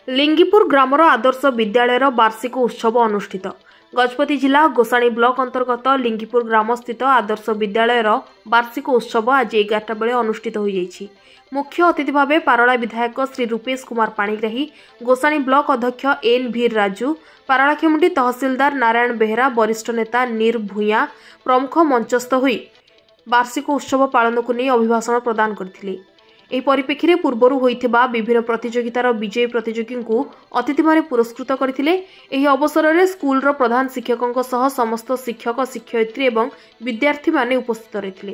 लिंगीपुर grammar आदर्श विद्यालयर वार्षिक उत्सव अनुष्ठित। गजपति जिला गोसाणी ब्लॉक अंतर्गत लिंगीपुर ग्राम स्थित आदर्श विद्यालयर वार्षिक उत्सव आज 11टा बेले अनुष्ठित हो जाइछि। मुख्य अतिथि भाव पारला विधायक श्री रूपेश कुमार पाणिग्राही, गोसाणी ब्लॉक अध्यक्ष एन वीर राजू, पारालाखेमुंडी तहसीलदार नारायण बेहरा, वरिष्ठ नेता नीर भूया प्रमुख मंचस्थ होई वार्षिक उत्सव पालन को नहीं अभिभाषण प्रदान करथिले। ଏହି ପରିପ୍ରେକ୍ଷୀରେ ପୂର୍ବରୁ ହୋଇଥିବା ବିଭିନ୍ନ ପ୍ରତିଯୋଗିତାର ବିଜୟୀ ପ୍ରତିଯୋଗୀଙ୍କୁ ଅତିଥିମାନେ ପୁରସ୍କୃତ କରିଥିଲେ। ଏହି ଅବସରରେ ସ୍କୁଲର ପ୍ରଧାନ ଶିକ୍ଷକଙ୍କ ସହ ସମସ୍ତ ଶିକ୍ଷକ, ଶିକ୍ଷୟିତ୍ରୀ ଏବଂ ବିଦ୍ୟାର୍ଥୀମାନେ ଉପସ୍ଥିତ ରହିଥିଲେ।